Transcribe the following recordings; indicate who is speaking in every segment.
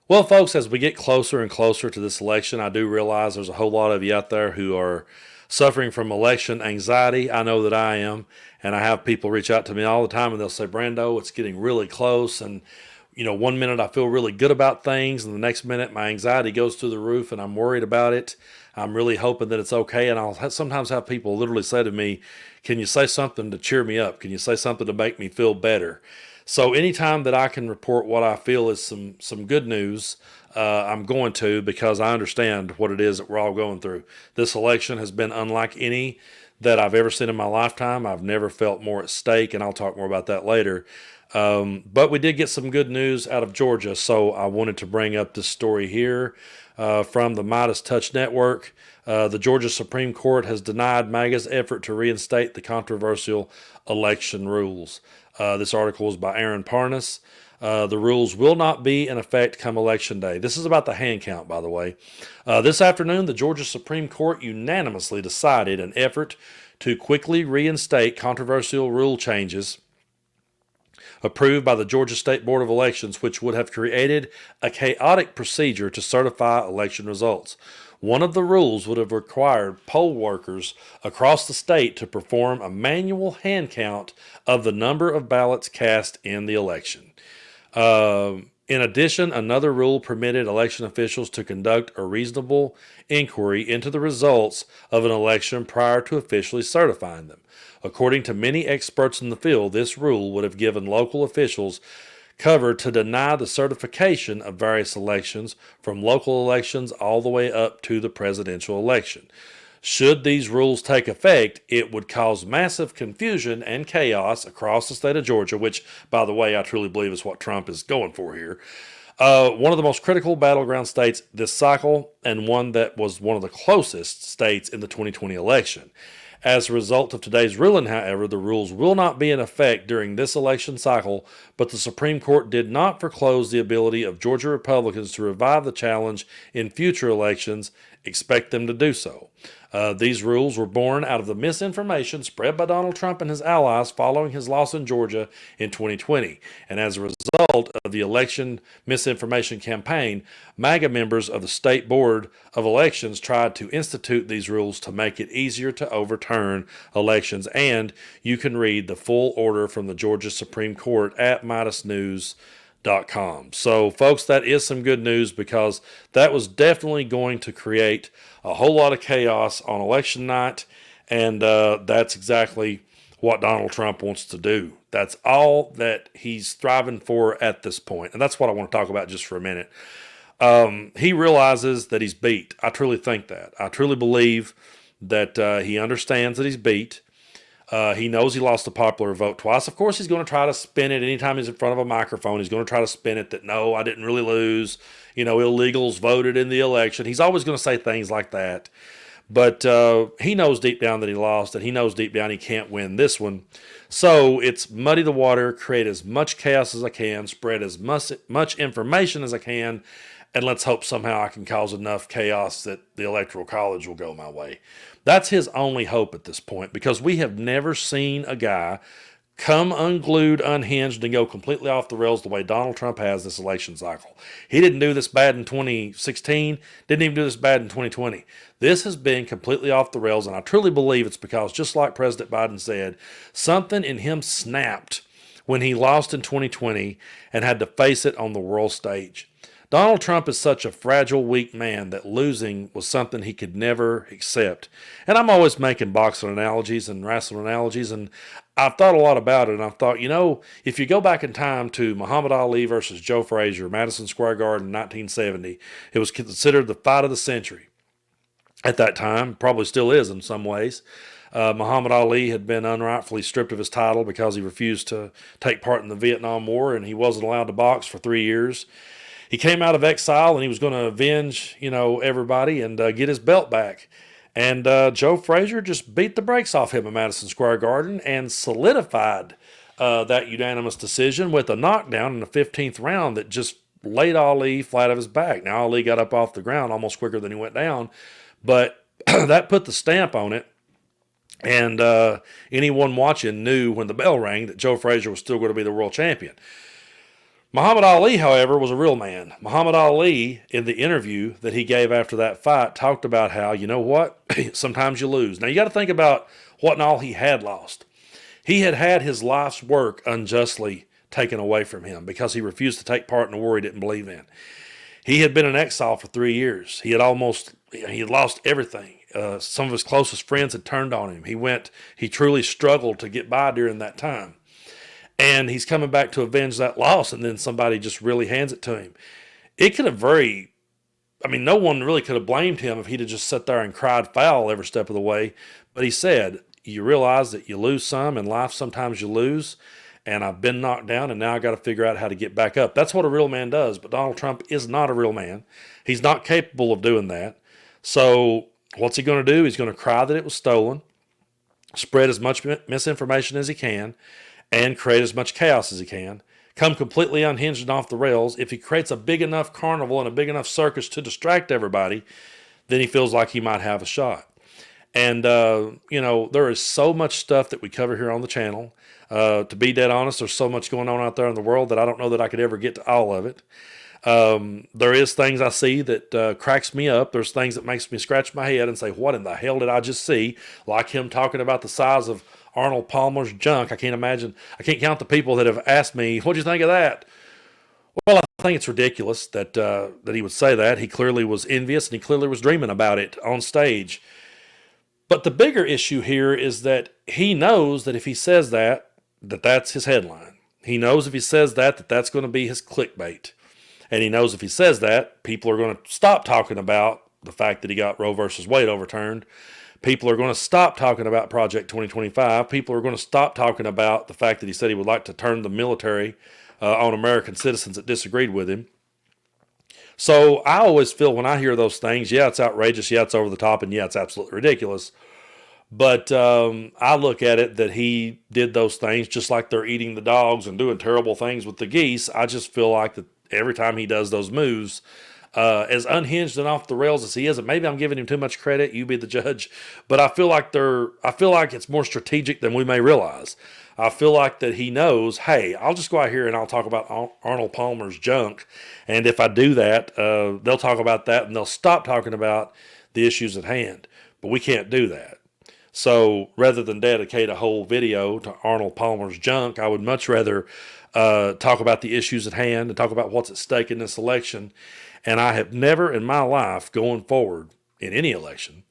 Speaker 1: Well, folks, as we get closer and closer to this election, I do realize there's a whole lot of you out there who are suffering from election anxiety. I know that I am. And I have people reach out to me all the time and they'll say, Brando, it's getting really close. And, one minute I feel really good about things, and the next minute my anxiety goes through the roof and I'm worried about it. I'm really hoping that it's okay. And sometimes have people literally say to me, can you say something to cheer me up? Can you say something to make me feel better? So anytime that I can report what I feel is some good news, I'm going to, because I understand what it is that we're all going through. This election has been unlike any that I've ever seen in my lifetime. I've never felt more at stake, and I'll talk more about that later. But we did get some good news out of Georgia, so I wanted to bring up this story here from the Midas Touch Network. The Georgia Supreme Court has denied MAGA's effort to reinstate the controversial election rules. This article is by Aaron Parnas. The rules will not be in effect come Election Day. This is about the hand count, by the way. This afternoon, the Georgia Supreme Court unanimously decided an effort to quickly reinstate controversial rule changes approved by the Georgia State Board of Elections, which would have created a chaotic procedure to certify election results. One of the rules would have required poll workers across the state to perform a manual hand count of the number of ballots cast in the election. In addition, another rule permitted election officials to conduct a reasonable inquiry into the results of an election prior to officially certifying them. According to many experts in the field, this rule would have given local officials cover to deny the certification of various elections, from local elections all the way up to the presidential election. Should these rules take effect, it would cause massive confusion and chaos across the state of Georgia, which, by the way, I truly believe is what Trump is going for here. One of the most critical battleground states this cycle, and one that was one of the closest states in the 2020 election. As a result of today's ruling, however, the rules will not be in effect during this election cycle, but the Supreme Court did not foreclose the ability of Georgia Republicans to revive the challenge in future elections. Expect them to do so. These rules were born out of the misinformation spread by Donald Trump and his allies following his loss in Georgia in 2020. And as a result of the election misinformation campaign, MAGA members of the State Board of Elections tried to institute these rules to make it easier to overturn elections. And you can read the full order from the Georgia Supreme Court at MidasNews.com. So, folks, that is some good news, because that was definitely going to create a whole lot of chaos on election night, and that's exactly what Donald Trump wants to do. That's all that he's striving for at this point, and that's what I want to talk about just for a minute. He realizes that he's beat. I truly think that. I truly believe that he understands that he's beat. He knows he lost the popular vote twice. Of course, he's going to try to spin it anytime he's in front of a microphone. He's going to try to spin it that, no, I didn't really lose. Illegals voted in the election. He's always going to say things like that. But he knows deep down that he lost, and he knows deep down he can't win this one. So it's muddy the water, create as much chaos as I can, spread as much information as I can, and let's hope somehow I can cause enough chaos that the Electoral College will go my way. That's his only hope at this point, because we have never seen a guy come unglued, unhinged, and go completely off the rails the way Donald Trump has this election cycle. He didn't do this bad in 2016, didn't even do this bad in 2020. This has been completely off the rails, and I truly believe it's because, just like President Biden said, something in him snapped when he lost in 2020 and had to face it on the world stage. Donald Trump is such a fragile, weak man that losing was something he could never accept. And I'm always making boxing analogies and wrestling analogies, and I've thought a lot about it, and I've thought, if you go back in time to Muhammad Ali versus Joe Frazier, Madison Square Garden in 1970, it was considered the fight of the century at that time, probably still is in some ways. Muhammad Ali had been unrightfully stripped of his title because he refused to take part in the Vietnam War, and he wasn't allowed to box for 3 years. He came out of exile, and he was going to avenge, everybody and get his belt back. And Joe Frazier just beat the brakes off him at Madison Square Garden and solidified that unanimous decision with a knockdown in the 15th round that just laid Ali flat of his back. Now, Ali got up off the ground almost quicker than he went down, but that put the stamp on it. And anyone watching knew when the bell rang that Joe Frazier was still going to be the world champion. Muhammad Ali, however, was a real man. Muhammad Ali, in the interview that he gave after that fight, talked about how, you know what, sometimes you lose. Now, you got to think about what and all he had lost. He had had his life's work unjustly taken away from him because he refused to take part in a war he didn't believe in. He had been in exile for 3 years. He had lost everything. Some of his closest friends had turned on him. He truly struggled to get by during that time. And he's coming back to avenge that loss, and then somebody just really hands it to him. It could have no one really could have blamed him if he'd have just sat there and cried foul every step of the way. But he said, you realize that you lose some in life, sometimes you lose, and I've been knocked down, and now I got to figure out how to get back up. That's what a real man does, but Donald Trump is not a real man. He's not capable of doing that. So what's he going to do? He's going to cry that it was stolen, spread as much misinformation as he can, and create as much chaos as he can, come completely unhinged and off the rails. If he creates a big enough carnival and a big enough circus to distract everybody, then he feels like he might have a shot. And, there is so much stuff that we cover here on the channel. To be dead honest, there's so much going on out there in the world that I don't know that I could ever get to all of it. There is things I see that cracks me up. There's things that makes me scratch my head and say, what in the hell did I just see? Like him talking about the size of Arnold Palmer's junk. I can't count the people that have asked me, what'd you think of that? Well, I think it's ridiculous that he would say that. He clearly was envious and he clearly was dreaming about it on stage. But the bigger issue here is that he knows that if he says that that's his headline. He knows if he says that that's going to be his clickbait. And he knows if he says that, people are going to stop talking about the fact that he got Roe versus Wade overturned. People are going to stop talking about Project 2025. People are going to stop talking about the fact that he said he would like to turn the military on American citizens that disagreed with him. So I always feel when I hear those things, yeah, it's outrageous, yeah, it's over the top, and yeah, it's absolutely ridiculous. But I look at it that he did those things just like they're eating the dogs and doing terrible things with the geese. I just feel like that every time he does those moves, as unhinged and off the rails as he is, and maybe I'm giving him too much credit, you be the judge, but I feel like it's more strategic than we may realize. I feel like that he knows, hey, I'll just go out here and I'll talk about Arnold Palmer's junk, and if I do that, they'll talk about that and they'll stop talking about the issues at hand. But we can't do that. So rather than dedicate a whole video to Arnold Palmer's junk, I would much rather talk about the issues at hand and talk about what's at stake in this election. And I have never in my life going forward in any election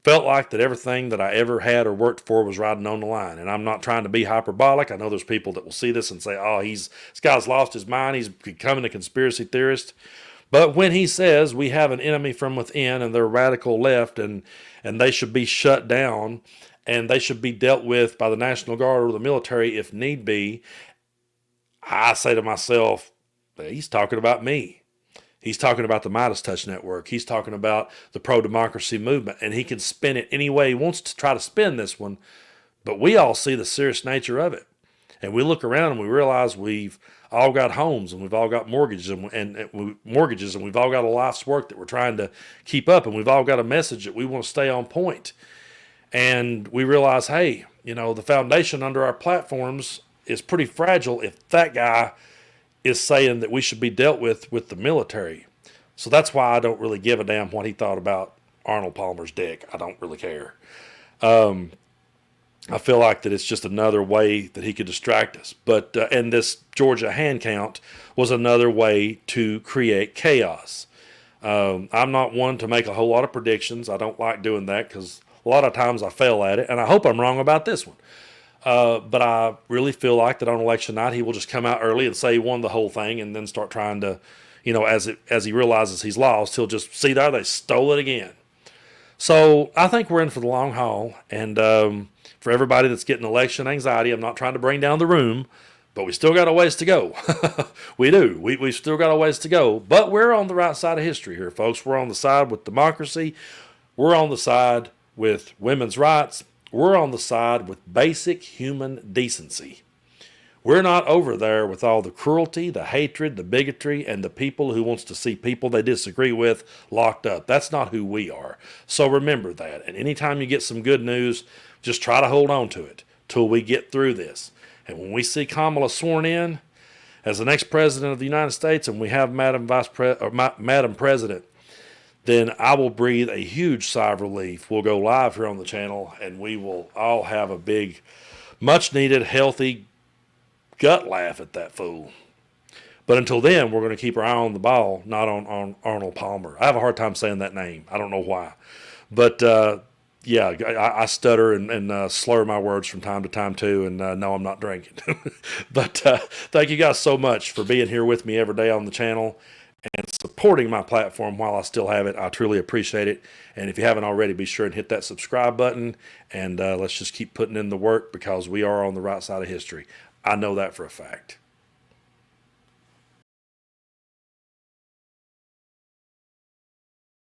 Speaker 1: felt like that everything that I ever had or worked for was riding on the line. And I'm not trying to be hyperbolic. I know there's people that will see this and say, oh, this guy's lost his mind. He's becoming a conspiracy theorist. But when he says we have an enemy from within and they're radical left and they should be shut down and they should be dealt with by the National Guard or the military if need be, I say to myself, he's talking about me. He's talking about the Midas Touch Network. He's talking about the pro-democracy movement, and he can spin it any way he wants to try to spin this one. But we all see the serious nature of it. And we look around and we realize we've all got homes and we've all got mortgages and we've all got a life's work that we're trying to keep up, and we've all got a message that we want to stay on point. And we realize, hey, the foundation under our platforms is pretty fragile if that guy is saying that we should be dealt with the military. So that's why I don't really give a damn what he thought about Arnold Palmer's dick. I don't really care. I feel like that it's just another way that he could distract us. But and this Georgia hand count was another way to create chaos. I'm not one to make a whole lot of predictions. I don't like doing that because a lot of times I fail at it, and I hope I'm wrong about this one. But I really feel like that on election night he will just come out early and say he won the whole thing, and then start trying to, as he realizes he's lost, he'll just see there they stole it again. So I think we're in for the long haul, and for everybody that's getting election anxiety, I'm not trying to bring down the room, but we still got a ways to go. We do. We've still got a ways to go, but we're on the right side of history here, folks. We're on the side with democracy. We're on the side with women's rights. We're on the side with basic human decency. We're not over there with all the cruelty, the hatred, the bigotry, and the people who wants to see people they disagree with locked up. That's not who we are. So remember that. And anytime you get some good news, just try to hold on to it till we get through this. And when we see Kamala sworn in, as the next president of the United States, and we have Madam President, then I will breathe a huge sigh of relief. We'll go live here on the channel, and we will all have a big, much needed, healthy gut laugh at that fool. But until then, we're going to keep our eye on the ball, not on Arnold Palmer. I have a hard time saying that name. I don't know why. But yeah, I stutter and slur my words from time to time too, and no, I'm not drinking. But thank you guys so much for being here with me every day on the channel and supporting my platform while I still have it. I truly appreciate it. And if you haven't already, be sure and hit that subscribe button, and let's just keep putting in the work, because we are on the right side of history. I know that for a fact.